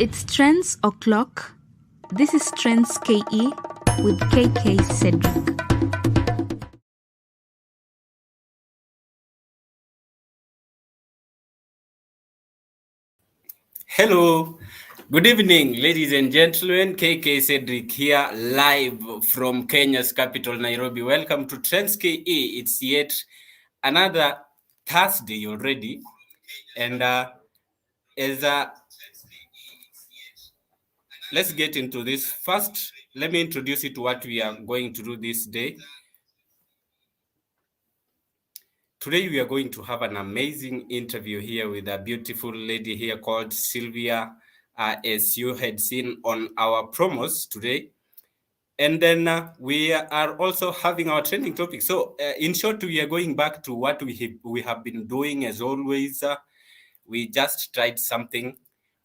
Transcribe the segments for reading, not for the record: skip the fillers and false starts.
It's Trends O'Clock. This is Trends KE with KK Cedric. Hello, good evening, ladies and gentlemen. KK Cedric here, live from Kenya's capital, Nairobi. Welcome to Trends KE. It's yet another Thursday already, and let's get into this. First, let me introduce you to what we are going to do this day. Today, we are going to have an amazing interview here with a beautiful lady here called Sylvia, as you had seen on our promos today. And then we are also having our trending topic. So in short, we are going back to what we have been doing as always. We just tried something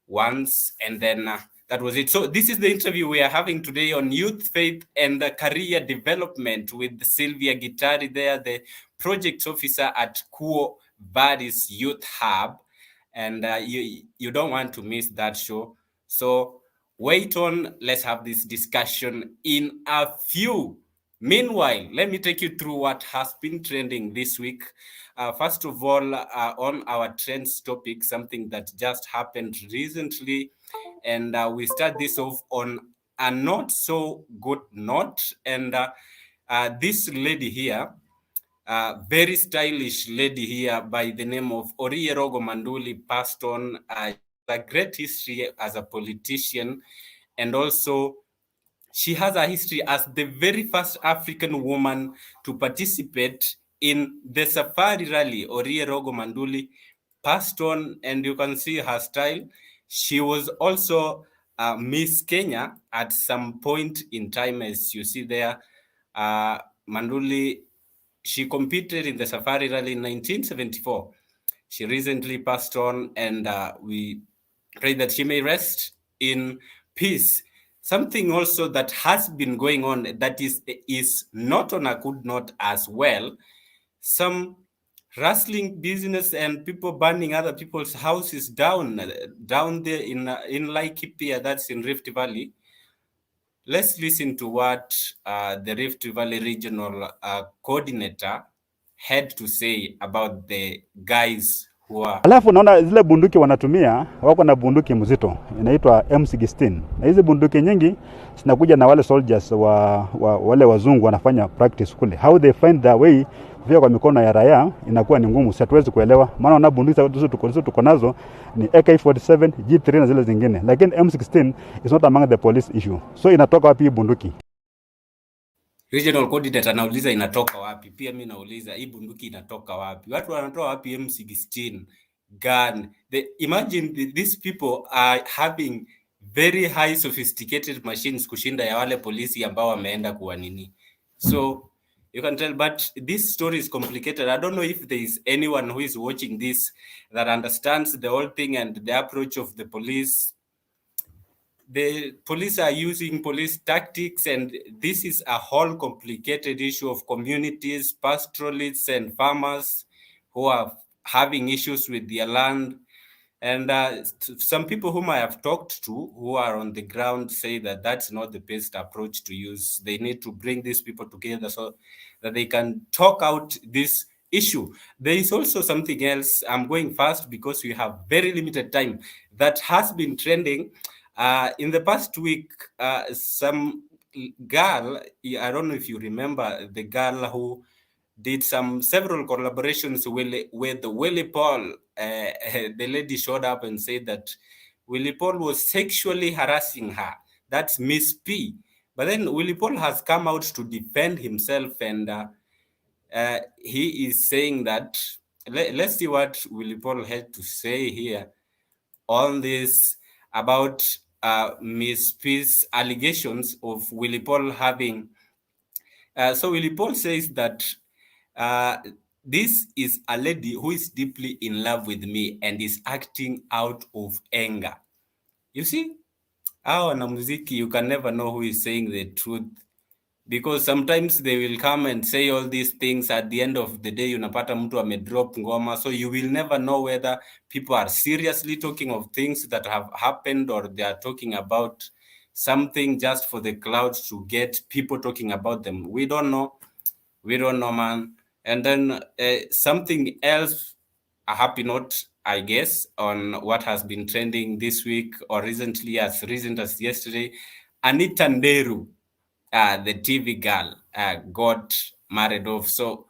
once and then that was it. So this is the interview we are having today on youth, faith, and career development with Sylvia Gitari there, the project officer at Kuo Vadis Youth Hub. And you don't want to miss that show. So wait on, let's have this discussion in a few. Meanwhile, let me take you through what has been trending this week. First of all, on our trends topic, something that just happened recently, and we start this off on a not so good note. And this lady here, very stylish lady here by the name of Orierogo Manduli, passed on a great history as a politician, and also she has a history as the very first African woman to participate in the Safari Rally. Orierogo Manduli passed on, and you can see her style. She was also Miss Kenya at some point in time, as you see there. Manduli, she competed in the Safari Rally in 1974. She recently passed on, and we pray that she may rest in peace. Something also that has been going on that is not on a good note as well. Some rustling business and people burning other people's houses down there in Laikipia, that's in Rift Valley. Let's listen to what the Rift Valley Regional Coordinator had to say about the guys who are... Alafu naona zile bunduki wanatumia, wako na bunduki mzito inaitwa M16. Na hizi bunduki nyingi zinakuja na wale soldiers wale wazungu wanafanya practice kule. How they find their way kufika kwa mikono ya raia inakuwa ni ngumu, hatuwezi kuelewa. Maana wana bunduki zote tuko nazo ni AK47, G3 na zile zingine. Lakini M16 is not among the police issue. So inatoka wapi bunduki? Regional Coordinator anauliza inatoka wapi. Pia mimi nauliza hii bunduki inatoka wapi? Watu wanatoa wapi M16 gun? Imagine these people are having very high sophisticated machines kushinda ya wale polisi ambao wameenda kuwa nini. So you can tell, but this story is complicated. I don't know if there is anyone who is watching this that understands the whole thing and the approach of the police. The police are using police tactics, and this is a whole complicated issue of communities, pastoralists, and farmers who are having issues with their land. And some people whom I have talked to who are on the ground say that that's not the best approach to use. They need to bring these people together so that they can talk out this issue. There is also something else. I'm going fast because we have very limited time that has been trending. In the past week, some girl, I don't know if you remember the girl who did several collaborations with Willie Paul. The lady showed up and said that Willie Paul was sexually harassing her. That's Miss P. But then Willie Paul has come out to defend himself, and he is saying that, let's see what Willie Paul had to say here on this about Miss P's allegations of Willie Paul having... so Willie Paul says that this is a lady who is deeply in love with me and is acting out of anger. You see, our wanamuziki, you can never know who is saying the truth because sometimes they will come and say all these things. At the end of the day, unapata mtu amedrop ngoma, so you will never know whether people are seriously talking of things that have happened or they are talking about something just for the clouds to get people talking about them. We don't know, man. And then something else, a happy note, I guess, on what has been trending this week or recently, as recent as yesterday. Anita Nderu, the TV girl, got married off. So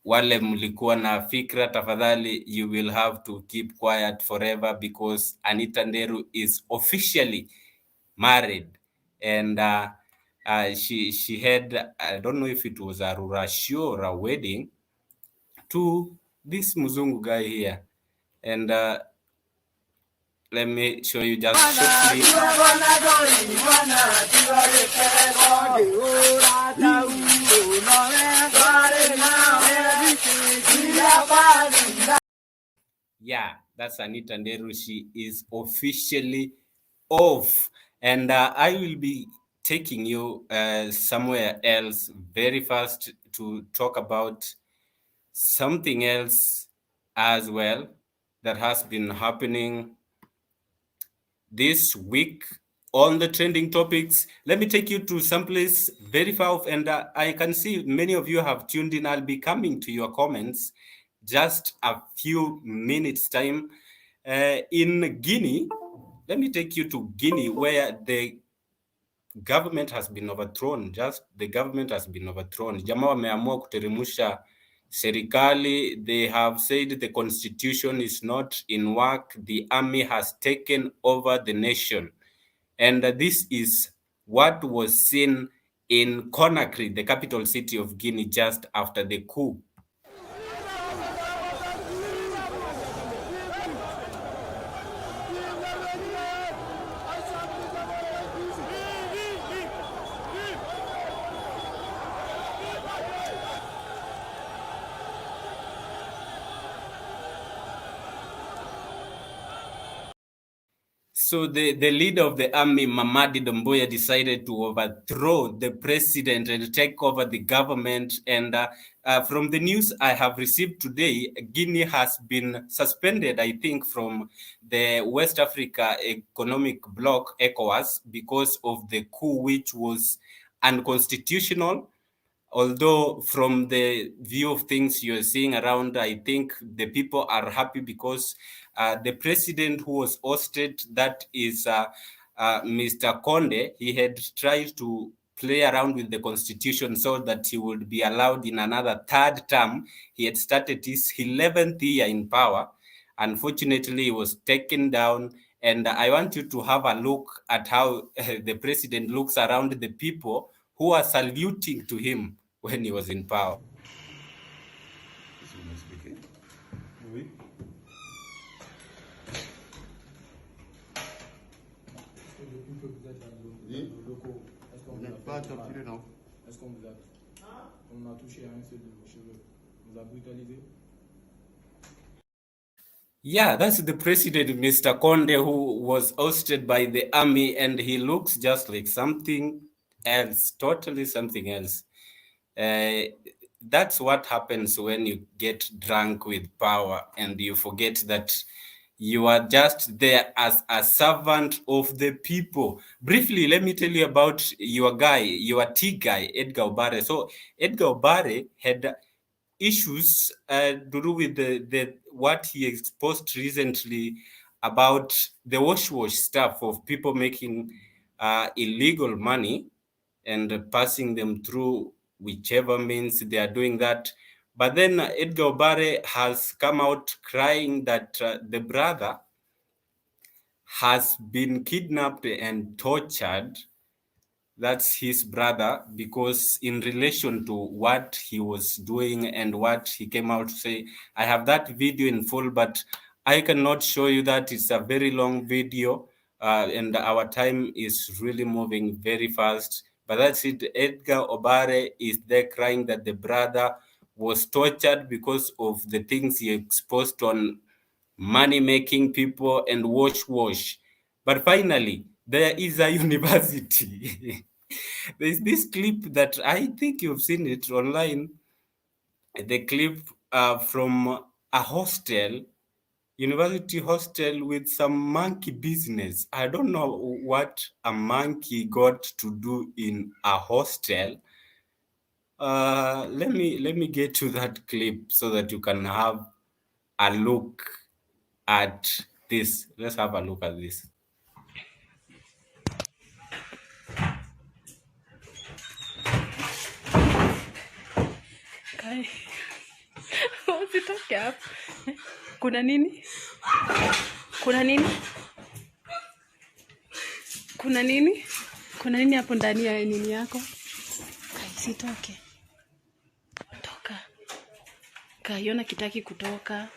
wale mlikuwa na fikra, tafadhali, you will have to keep quiet forever, because Anita Nderu is officially married. And she had, I don't know if it was a rurashio or a wedding, to this Muzungu guy here. And let me show you just shortly. Yeah, that's Anita Nderu. She is officially off. And I will be taking you somewhere else very fast to talk about something else as well that has been happening this week on the trending topics. Let me take you to someplace very far off, and I can see many of you have tuned in. I'll be coming to your comments just a few minutes time. In Guinea, let me take you to Guinea, where the government has been overthrown. The government has been overthrown. Jamaa wameamua kuteremusha serikali. They have said the constitution is not in work. The army has taken over the nation. And this is what was seen in Conakry, the capital city of Guinea, just after the coup. So the leader of the army, Mamadi Doumbouya, decided to overthrow the president and take over the government. And from the news I have received today, Guinea has been suspended, I think, from the West Africa Economic Bloc, ECOWAS, because of the coup, which was unconstitutional. Although from the view of things you're seeing around, I think the people are happy because the president who was ousted, that is Mr. Conde, he had tried to play around with the constitution so that he would be allowed in another third term. He had started his 11th year in power. Unfortunately, he was taken down. And I want you to have a look at how the president looks around the people who are saluting to him when he was in power. Est-ce qu'on vous a on a touché à un seul de vos cheveux? On vous a brutalisé? Yeah, that's the president, Mr. Conde, who was ousted by the army, and he looks just like something else, totally something else. That's what happens when you get drunk with power and you forget that you are just there as a servant of the people. Briefly, let me tell you about your T guy, Edgar Obare. So Edgar Obare had issues to do with the what he exposed recently about the wash stuff of people making illegal money and passing them through whichever means they are doing that. But then Edgar Obare has come out crying that the brother has been kidnapped and tortured. That's his brother, because in relation to what he was doing and what he came out to say, I have that video in full, but I cannot show you that. It's a very long video, and our time is really moving very fast. But that's it. Edgar Obare is there crying that the brother was tortured because of the things he exposed on money-making people and wash. But finally, there is a university There's this clip that I think you've seen it online. The clip from a hostel, university hostel, with some monkey business. I don't know what a monkey got to do in a hostel. Let me get to that clip so that you can have a look at this. Let's have a look at this. Kai. Usitoke hapo. Kuna nini? Kuna nini? Kuna nini? Kuna nini hapo ndani ya nini yako? Kai, sitoke. Toka. Kai, ona kitaki kutoka.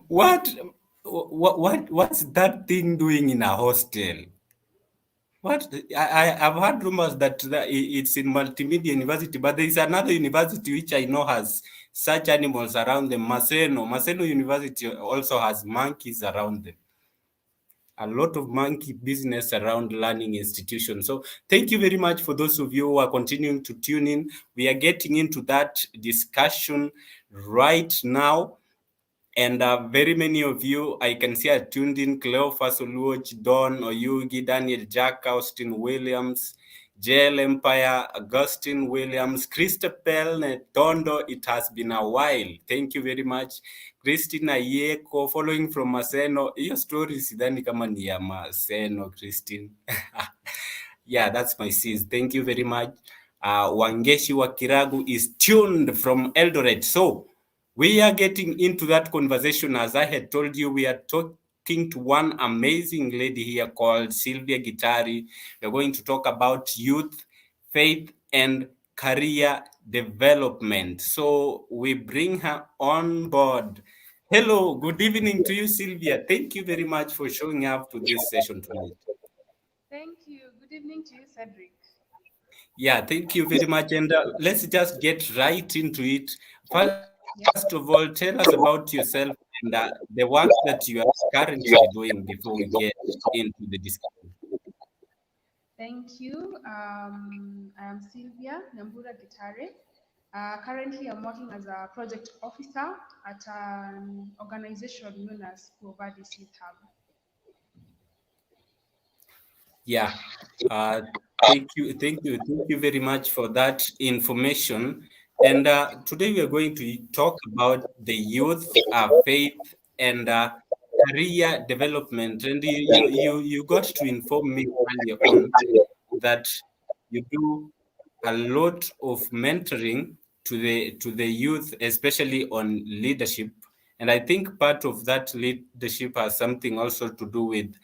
What's that thing doing in a hostel? I've heard rumors that it's in Multimedia University, but there is another university which I know has such animals around them. Maseno University also has monkeys around them. A lot of monkey business around learning institutions. So thank you very much for those of you who are continuing to tune in. We are getting into that discussion right now. And very many of you, I can see, are tuned in. Cleophas Oluoch, Don Oyugi, Daniel Jack, Austin Williams, JL Empire, Augustine Williams, Christopher Netondo. It has been a while. Thank you very much. Christina Yeko, following from Maseno. Your story sidhani kama ni ya Maseno, Christine. Yeah, that's my sis. Thank you very much. Wangeshi Wakiragu is tuned from Eldoret. So we are getting into that conversation. As I had told you, we are talking to one amazing lady here called Sylvia Gitari. We're going to talk about youth, faith, and career development. So we bring her on board. Hello, good evening to you, Sylvia. Thank you very much for showing up to this session tonight. Thank you. Good evening to you, Cedric. Yeah, thank you very much. And let's just get right into it. First of all, tell us about yourself and the work that you are currently doing before we get into the discussion. Thank you. I am Sylvia Nyambura Gitare. Currently, I'm working as a project officer at an organization known as Vadis Youth Hub. Yeah. Thank you very much for that information. And today we are going to talk about the youth, faith, and career development. And you got to inform me earlier on that you do a lot of mentoring to the youth, especially on leadership. And I think part of that leadership has something also to do with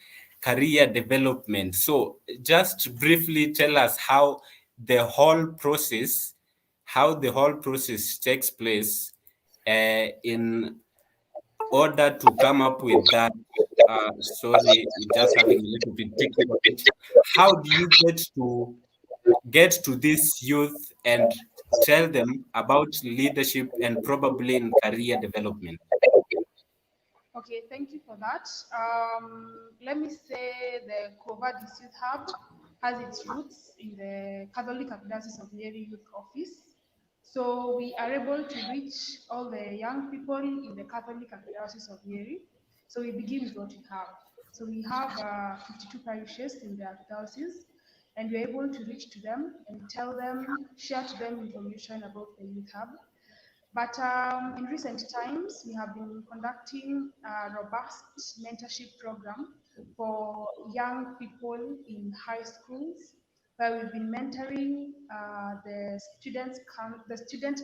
career development. So just briefly tell us how the whole process takes place in order to come up with that. Sorry, just having a little bit technical. How do you get to this youth and tell them about leadership and probably in career development? Okay, thank you for that. Let me say the Vadis Youth Hub has its roots in the Catholic Archdiocese of Nyeri Youth Office. So we are able to reach all the young people in the Catholic Archdiocese of Nyeri. So we begin with what we have. So we have 52 parishes in the Archdiocese, and we're able to reach to them and tell them, share to them information about the Youth Hub. But in recent times, we have been conducting a robust mentorship program for young people in high schools, where we've been mentoring the student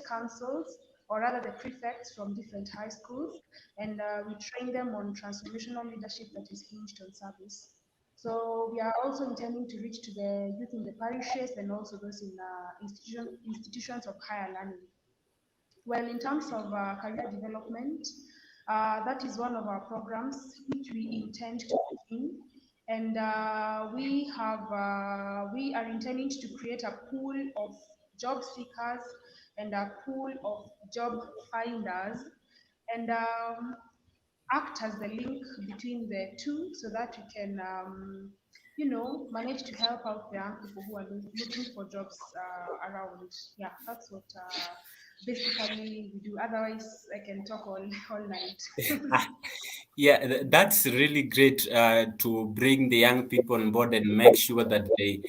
councils, or rather the prefects from different high schools, and we train them on transformational leadership that is hinged on service. So we are also intending to reach to the youth in the parishes and also those in institutions of higher learning. Well, in terms of career development, that is one of our programs which we intend to begin. And we are intending to create a pool of job seekers and a pool of job finders and act as the link between the two so that you can, manage to help out the young people who are looking for jobs around. Yeah, that's what basically we do. Otherwise, I can talk all night. Yeah, that's really great to bring the young people on board and make sure that they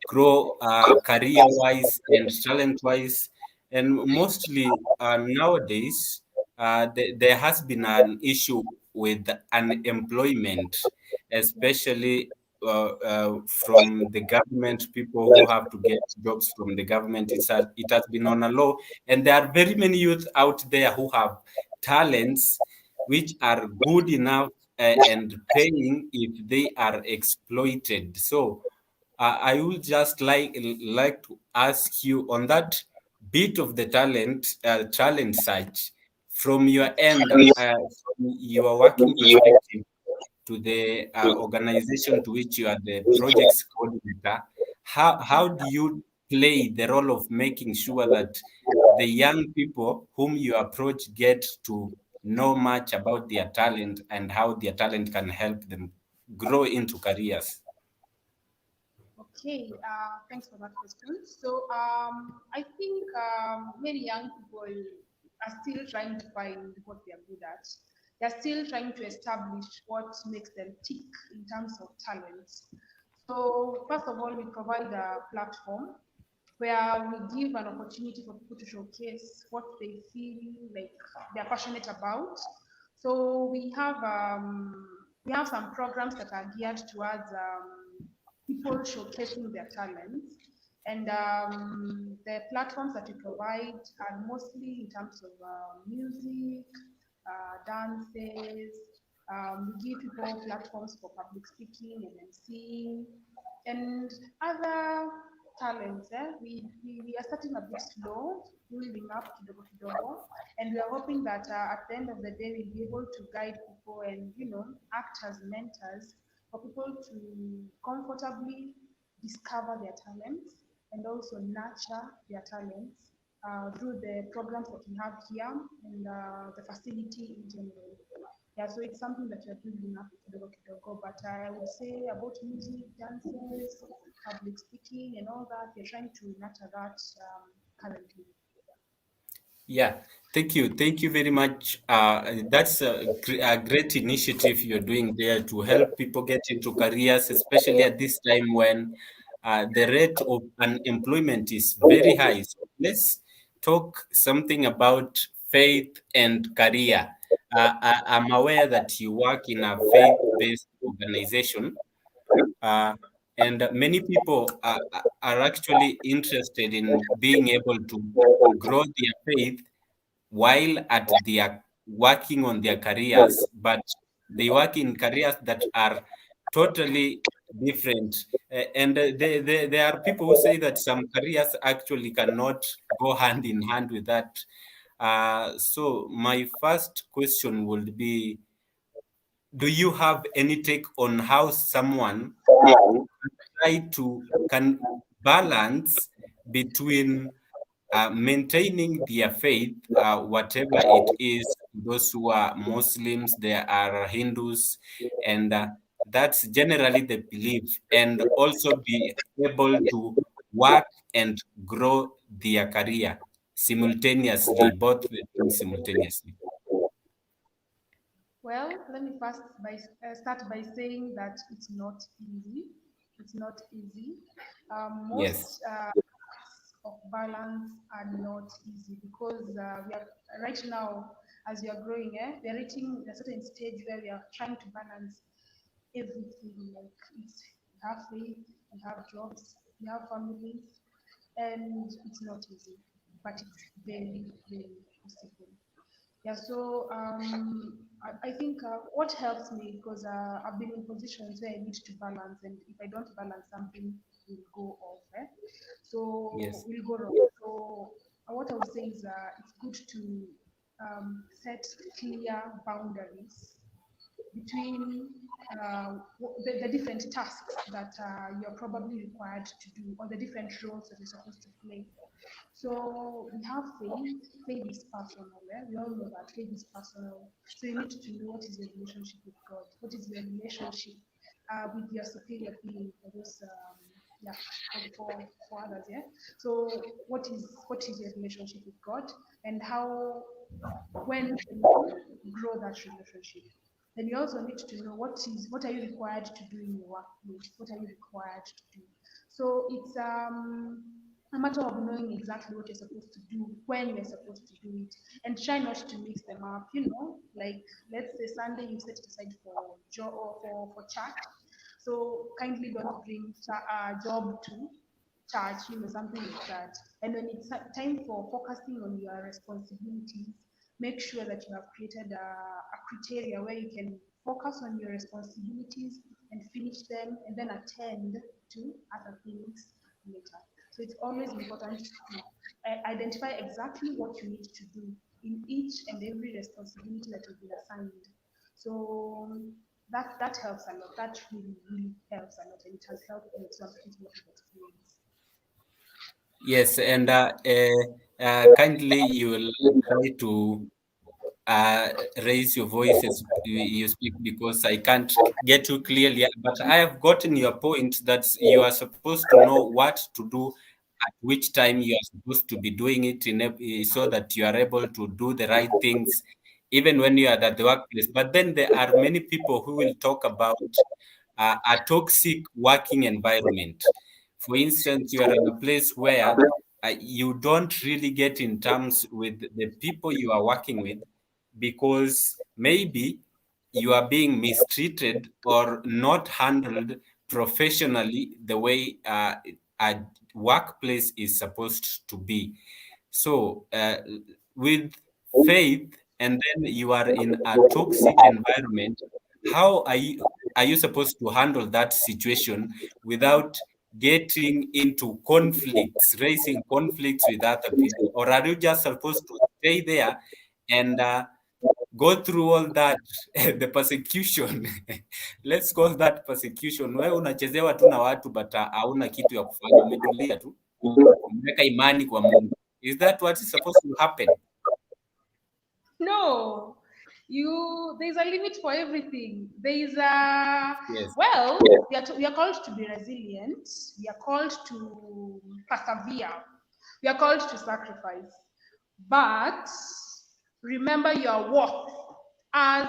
grow career-wise and talent-wise. And mostly nowadays, there has been an issue with unemployment, especially from the government, people who have to get jobs from the government. It has been on a low, and there are very many youth out there who have talents which are good enough and paying if they are exploited. So I would just like to ask you on that bit of the talent side from your end, from your working perspective to the organization to which you are the projects coordinator. How do you play the role of making sure that the young people whom you approach get to know much about their talent and how their talent can help them grow into careers? Okay, thanks for that question. So I think many young people are still trying to find what they are good at. They're still trying to establish what makes them tick in terms of talents. So first of all, we provide a platform where we give an opportunity for people to showcase what they feel like they're passionate about. So we have some programs that are geared towards people showcasing their talents. And the platforms that we provide are mostly in terms of music, dances. We give people platforms for public speaking and emceeing and other talents. We are starting a bit slow, building up kidogo kidogo, and we are hoping that at the end of the day we'll be able to guide people and act as mentors for people to comfortably discover their talents and also nurture their talents through the programs that we have here and the facility in general. Yeah, so it's something that we're building up kidogo kidogo, but I would say about music, dances, public speaking, and all that, we're trying to nurture that currently. Yeah, thank you. Thank you very much. That's a great initiative you're doing there to help people get into careers, especially at this time when the rate of unemployment is very high. So let's talk something about faith and career. I'm aware that you work in a faith-based organization, uh, and many people are actually interested in being able to grow their faith while at their working on their careers, but they work in careers that are totally different. There are people who say that some careers actually cannot go hand in hand with that. So my first question would be, do you have any take on how someone can balance between maintaining their faith, whatever it is, those who are Muslims, there are Hindus, and that's generally the belief, and also be able to work and grow their career simultaneously, both things simultaneously. Well, let me first start by saying that it's not easy. It's not easy. Yes, Most of balance are not easy because we are right now, as we are growing, we are reaching a certain stage where we are trying to balance everything. Like we have faith, we have jobs, we have families, and it's not easy, but it's very, very possible. Yeah, so I think what helps me because I've been in positions where I need to balance, and if I don't balance, something will go off. So yes, will go wrong. So what I would say is it's good to set clear boundaries between the different tasks that you're probably required to do, or the different roles that you're supposed to play. So we have faith. Faith is personal. Yeah? We all know that faith is personal. So you need to know what is your relationship with God. What is your relationship with your superior being for those, for others. Yeah. So what is your relationship with God, and when can you grow that relationship? Then you also need to know what are you required to do in your workplace. What are you required to do? So it's a matter of knowing exactly what you're supposed to do when you're supposed to do it, and try not to mix them up. Like let's say Sunday you set it aside for job or for church. So kindly don't bring job to church, something like that. And when it's time for focusing on your responsibilities, make sure that you have created a criteria where you can focus on your responsibilities and finish them, and then attend to other things later. So it's always important to identify exactly what you need to do in each and every responsibility that you've been assigned. So that helps a lot. That really helps a lot, and it has helped me. So I'm pretty much experience. Yes, and kindly you will try to raise your voice as you speak, because I can't get you clearly. But I have gotten your point that you are supposed to know what to do at which time you are supposed to be doing it so that you are able to do the right things, even when you are at the workplace. But then there are many people who will talk about a toxic working environment. For instance, you are in a place where you don't really get in terms with the people you are working with, because maybe you are being mistreated or not handled professionally the way a workplace is supposed to be. So, with faith, and then you are in a toxic environment, how are you supposed to handle that situation without getting into conflicts, raising conflicts with other people? Or are you just supposed to stay there and go through all that the persecution? Let's call that persecution. Wewe unachezewa tu na watu but hauna kitu ya kufanya, umetulia tu, umeweka imani kwa Mungu. Is that what is supposed to happen? No, there's a limit for everything. There's a Yes. well, we are called to be resilient. We are called to persevere. We are called to sacrifice. But remember your worth as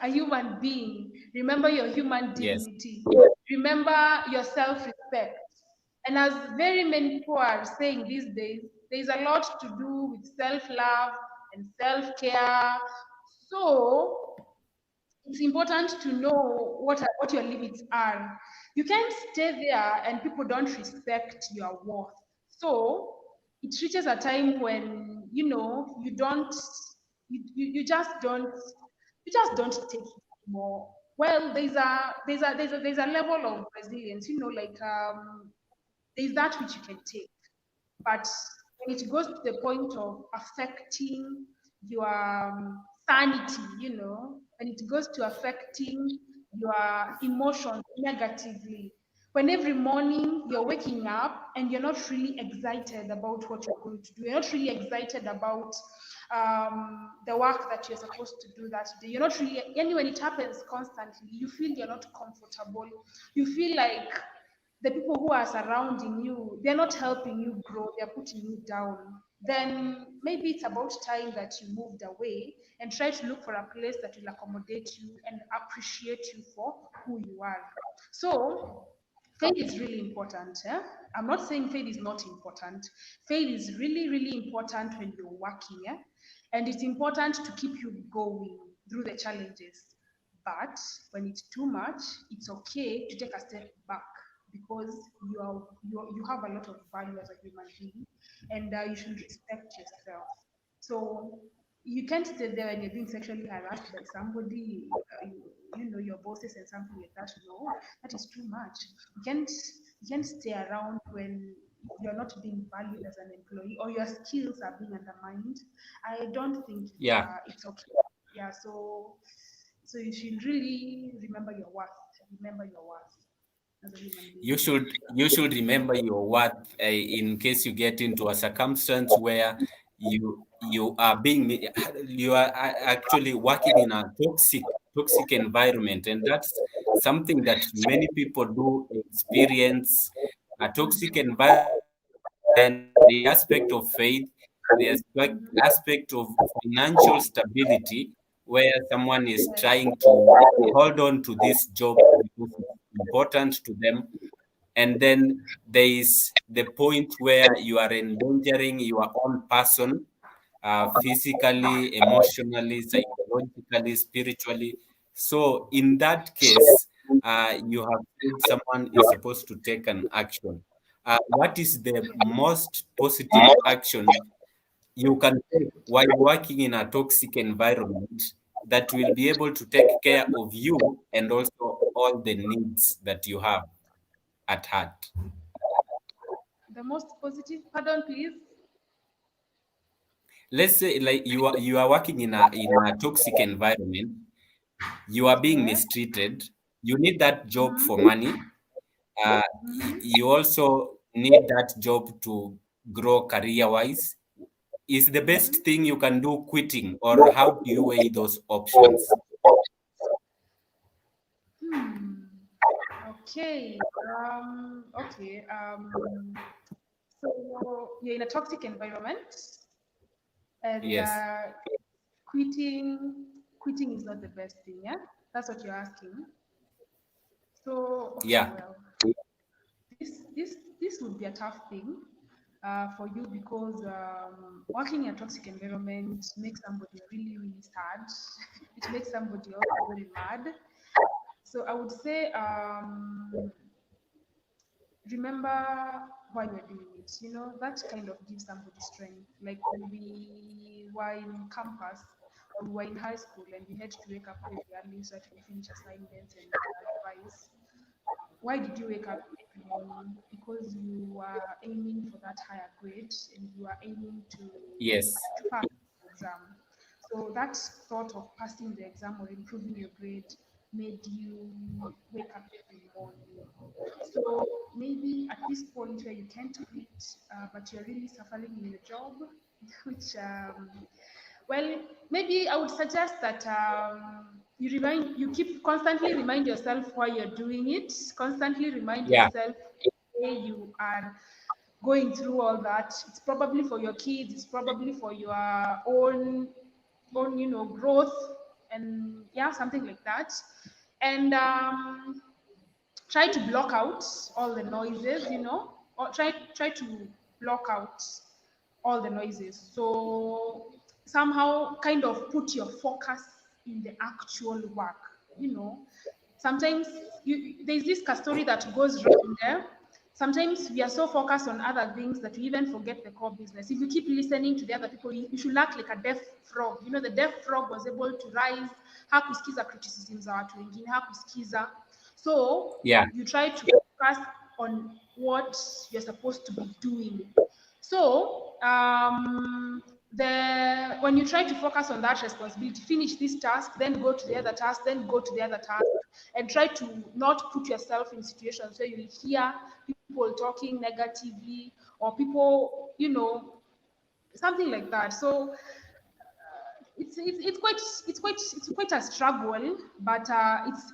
a human being. Remember your human Yes. dignity. Remember your self-respect. And as very many people are saying these days, there's a lot to do with self-love and self-care. So it's important to know what your limits are. You can't stay there and people don't respect your worth. So it reaches a time when you don't you just don't take it anymore. Well, there's a level of resilience, like there's that which you can take. But when it goes to the point of affecting your sanity, when it goes to affecting your emotions negatively, when every morning you're waking up and you're not really excited about what you're going to do, you're not really excited about the work that you're supposed to do that day, you're not really, and when it happens constantly, you feel you're not comfortable, you feel like the people who are surrounding you, they're not helping you grow, they're putting you down, then maybe it's about time that you moved away and try to look for a place that will accommodate you and appreciate you for who you are. So faith is really important. I'm not saying faith is not important. Faith is really, really important when you're working. And it's important to keep you going through the challenges. But when it's too much, it's okay to take a step back, because you have a lot of value as a human being, and you should respect yourself. So you can't stay there when you're being sexually harassed by somebody, your bosses and something like that. No, that is too much. You can't stay around when you're not being valued as an employee, or your skills are being undermined. I don't think Yeah. it's okay. Yeah, so So you should really remember your worth. Remember your worth as a human being. You should remember your worth in case you get into a circumstance where you are actually working in a toxic environment, and that's something that many people do experience. A toxic environment, and the aspect of faith, the aspect of financial stability, where someone is trying to hold on to this job because it's important to them. And then there is the point where you are endangering your own person, physically, emotionally, psychologically, spiritually. So in that case, you have said someone is supposed to take an action. What is the most positive action you can take while working in a toxic environment that will be able to take care of you and also all the needs that you have at heart? The most positive, pardon, please. Let's say like you are working in a toxic environment, you are being Okay. mistreated, you need that job for money, you also need that job to grow career wise. Is the best thing you can do quitting, or how do you weigh those options? Okay. Okay. So you're in a toxic environment, and Yes. quitting is not the best thing. Yeah, that's what you're asking. So okay, Yeah. well, this would be a tough thing for you because working in a toxic environment makes somebody really sad. It makes somebody also very mad. So I would say remember why you're doing it. You know, that kind of gives somebody strength. Like when we were in campus or we were in high school and we had to wake up very early so that we finish assignments and revise. Why did you wake up every morning? Because you are aiming for that higher grade and you are aiming Yes. to pass the exam. So that thought of passing the exam or improving your grade made you wake up every morning. So maybe at this point where you can't quit, but you're really suffering in your job, which well, maybe I would suggest that you keep constantly remind yourself why you're doing it. Constantly remind Yeah. yourself why you are going through all that. It's probably for your kids. It's probably for your own growth and yeah, something like that. And try to block out all the noises, or try to block out all the noises. So somehow kind of put your focus in the actual work, you know. Sometimes there's this story that goes wrong there. Sometimes we are so focused on other things that we even forget the core business. If you keep listening to the other people, you should act like a deaf frog. You know, the deaf frog was able to rise, hakusikiza criticism za watu wengine, hakusikiza. So Yeah. you try to focus on what you're supposed to be doing. So when you try to focus on that responsibility, finish this task, then go to the other task, then go to the other task, and try to not put yourself in situations where you hear people talking negatively or people, something like that. So it's quite a struggle, but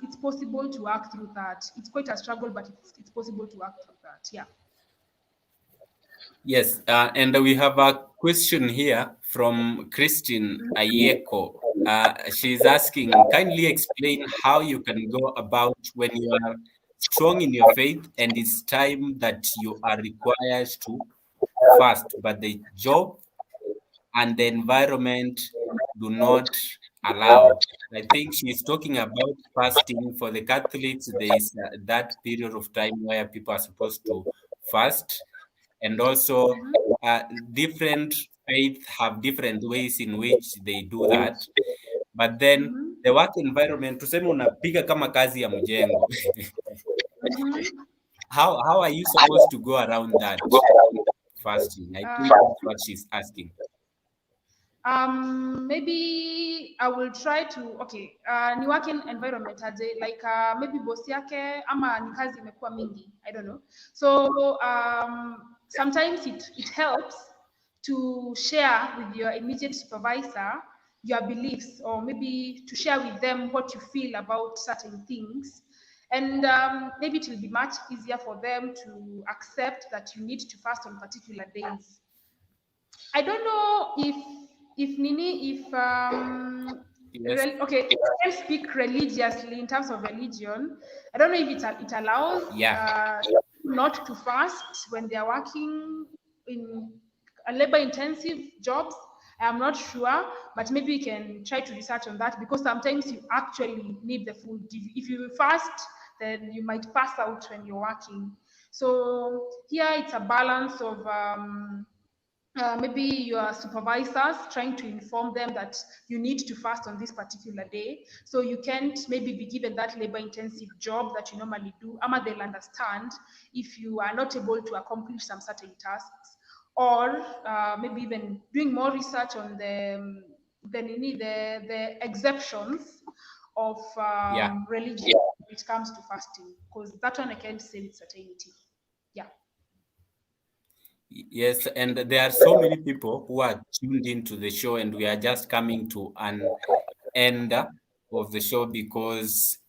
it's possible to work through that. It's quite a struggle, but it's possible to work through that. Yeah. Yes, and we have a question here from Christine Ayeko. She's asking, kindly explain how you can go about when you are strong in your faith and it's time that you are required to fast, but the job and the environment do not allow. I think she's talking about fasting. For the Catholics, there is that period of time where people are supposed to fast, and also different faiths have different ways in which they do that. But then the work environment, tuseme unapiga kama kazi ya mjengo. How are you supposed to go around that fasting? I think that's what she's asking. Maybe I will try to ni working environment aje, like maybe boss yake ama ni kazi imekuwa mingi, I don't know. So sometimes it helps to share with your immediate supervisor your beliefs, or maybe to share with them what you feel about certain things. And maybe it will be much easier for them to accept that you need to fast on particular days. I don't know if Yes. okay, I can speak religiously in terms of religion. I don't know if it allows not to fast when they are working in a labor-intensive jobs. I am not sure, but maybe we can try to research on that, because sometimes you actually need the food. If you fast, then you might pass out when you're working. So here it's a balance of maybe your supervisors trying to inform them that you need to fast on this particular day, so you can't maybe be given that labor-intensive job that you normally do, ama they'll understand if you are not able to accomplish some certain tasks, or maybe even doing more research on the exceptions of religion when it comes to fasting, because that one I can't say with certainty. Yeah. Yes, and there are so many people who are tuned into the show, and we are just coming to an end of the show because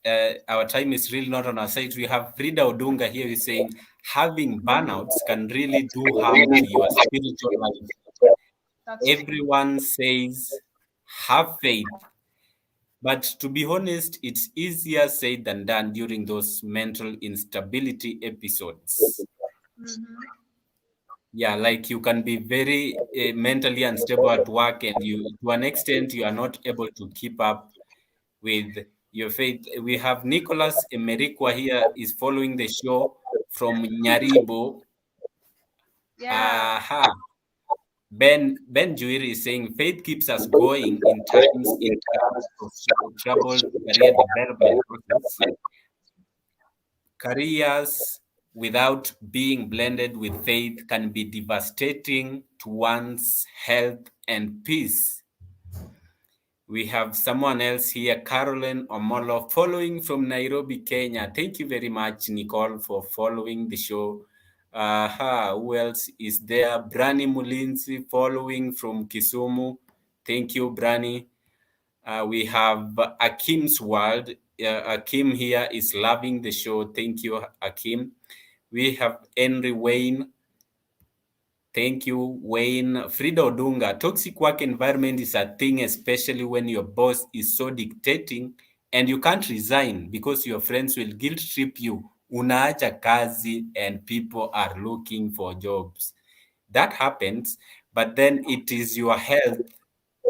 our time is really not on our side. We have Frida Odunga here who's saying having burnouts can really do harm to your spiritual life. Everyone says have faith, but to be honest, it's easier said than done during those mental instability episodes. Yeah, like you can be very mentally unstable at work, and to an extent, you are not able to keep up with your faith. We have Nicholas Emerikwa here is following the show from Nyeri. Yeah. Aha. Ben Juiri is saying faith keeps us going in terms of troubled career development process. Careers without being blended with faith can be devastating to one's health and peace. We have someone else here, Caroline Omolo, following from Nairobi, Kenya. Thank you very much, Nicole, for following the show. Who else is there? Brani Mulinzi following from Kisumu. Thank you, Brani. We have Akim's World. Akim here is loving the show. Thank you, Akim. We have Henry Wayne. Thank you, Wayne. Frida Odunga. Toxic work environment is a thing, especially when your boss is so dictating and you can't resign because your friends will guilt trip you. Unaacha kazi and people are looking for jobs. That happens, but then it is your health.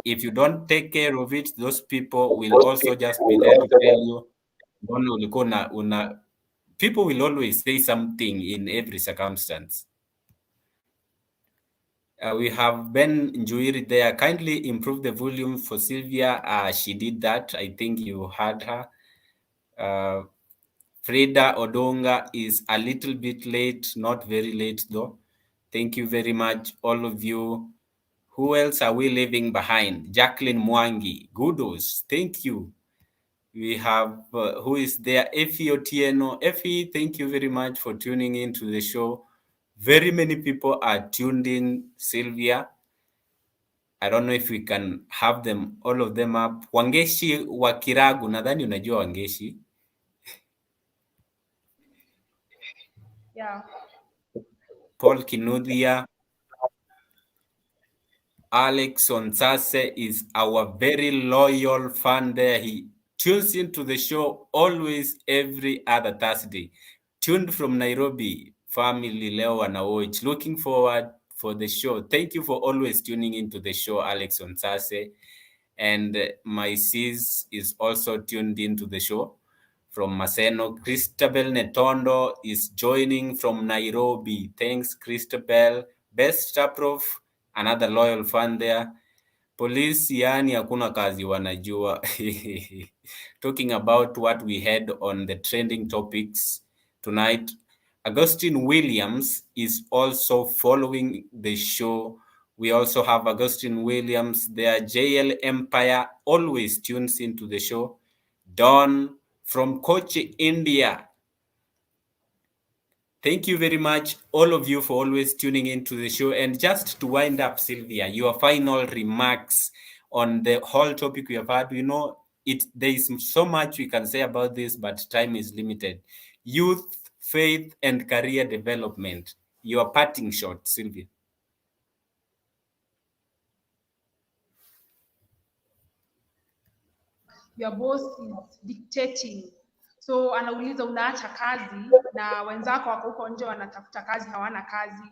If you don't take care of it, those people will also just be there to tell you. People will always say something in every circumstance. We have Ben Njuiri there. Kindly improve the volume for Sylvia. She did that. I think you heard her. Frida Odonga is a little bit late, not very late though. Thank you very much, all of you. Who else are we leaving behind? Jacqueline Mwangi. Kudos. Thank you. We have, who is there? Effie Otieno. Effie, thank you very much for tuning in to the show. Very many people are tuned in, Sylvia. I don't know if we can have them, all of them up. Wangeshi wa Kiragu, nadhani unajua Wangeshi. Yeah. Paul Kinuthia. Alex Onsase is our very loyal fan there. He tunes into the show always every other Thursday. Tuned from Nairobi, family leo wanawatch. Looking forward for the show. Thank you for always tuning into the show, Alex Onsase. And my sis is also tuned into the show from Maseno. Christabel Netondo is joining from Nairobi. Thanks, Christabel. Best Prof, another loyal fan there. Police yani hakuna kazi wanajua. Talking about what we had on the trending topics tonight. Augustine Williams is also following the show We also have Augustine Williams there. JL Empire always tunes into the show. Don from Kochi, India. Thank you very much, all of you, for always tuning into the show. And just to wind up, Sylvia, your final remarks on the whole topic we have had. You know, there is so much we can say about this, but time is limited. Youth, faith, and career development. Your parting shot, Sylvia. Your boss is dictating, so anauliza unaacha kazi na wenzako wako huko nje wanatafuta kazi, hawana kazi.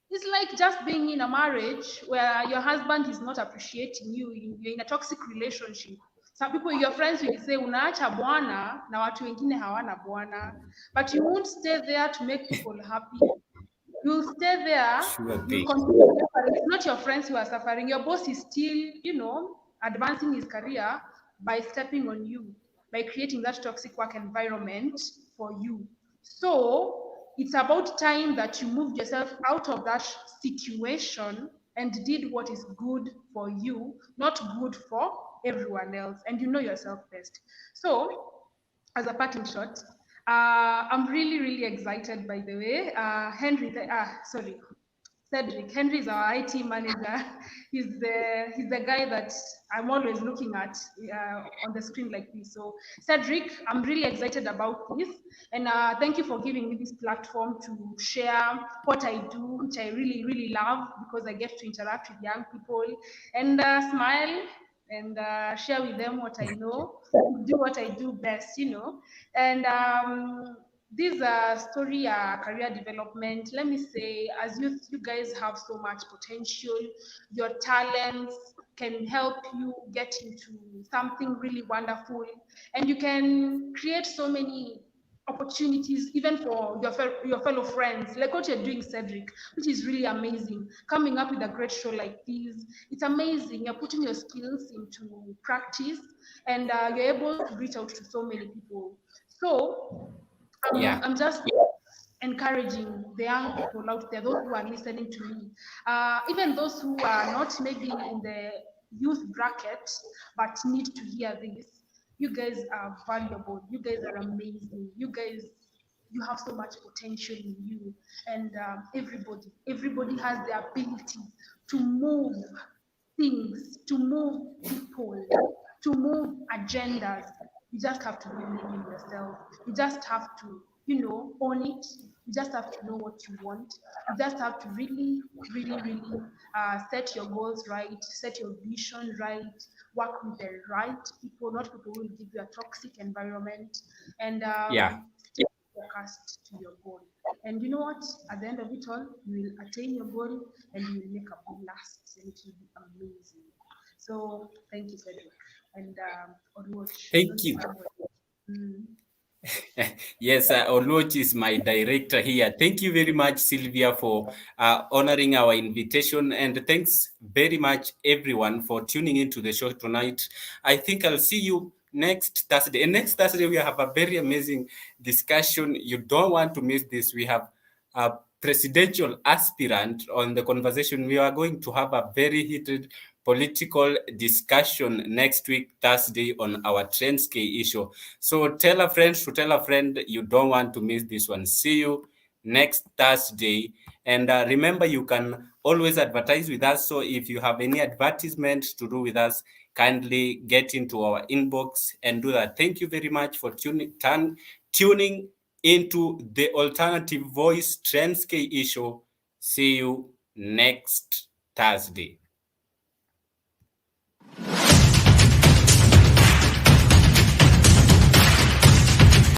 It's like just being in a marriage where your husband is not appreciating you. You're in a toxic relationship. Some people, your friends will say unaacha bwana na watu wengine hawana bwana, but you won't stay there to make people happy. You'll stay there. You'll continue suffering. It's not your friends who are suffering. Your boss is still, advancing his career by stepping on you, by creating that toxic work environment for you. So it's about time that you moved yourself out of that situation and did what is good for you, not good for everyone else. And you know yourself best. So as a parting shot, I'm really, really excited, by the way. Cedric. Henry is our IT manager. He's the guy that I'm always looking at on the screen like this. So Cedric, I'm really excited about this. And thank you for giving me this platform to share what I do, which I really, really love, because I get to interact with young people and smile and share with them what I know, do what I do best, And this story, career development, let me say, as youth, you guys have so much potential. Your talents can help you get into something really wonderful, and you can create so many opportunities even for your fellow friends, like what you're doing, Cedric, which is really amazing. Coming up with a great show like this, it's amazing. You're putting your skills into practice, and you're able to reach out to so many people. So I'm just encouraging the young people out there, those who are listening to me, even those who are not maybe in the youth bracket but need to hear this. You guys are valuable. You guys are amazing. You have so much potential in you, and everybody has the ability to move things, to move people, to move agendas. You just have to believe in yourself. You just have to, own it. You just have to know what you want. You just have to really, really, really set your goals right, set your vision right, work with the right people, not people who will give you a toxic environment, and stay focused to your goal. And you know what? At the end of it all, you will attain your goal and you will make a blast, and it will be amazing. So thank you, Cedric. And thank you. Yes, Oluoch is my director here. Thank you very much, Sylvia, for honoring our invitation. And thanks very much, everyone, for tuning into the show tonight. I think I'll see you next Thursday. And next Thursday, we have a very amazing discussion. You don't want to miss this. We have a presidential aspirant on the conversation. We are going to have a very heated political discussion next week, Thursday, on our Trends K issue. So tell a friend to tell a friend, you don't want to miss this one. See you next Thursday. And remember, you can always advertise with us. So if you have any advertisement to do with us, kindly get into our inbox and do that. Thank you very much for tuning into the Alternative Voice Trends K issue. See you next Thursday.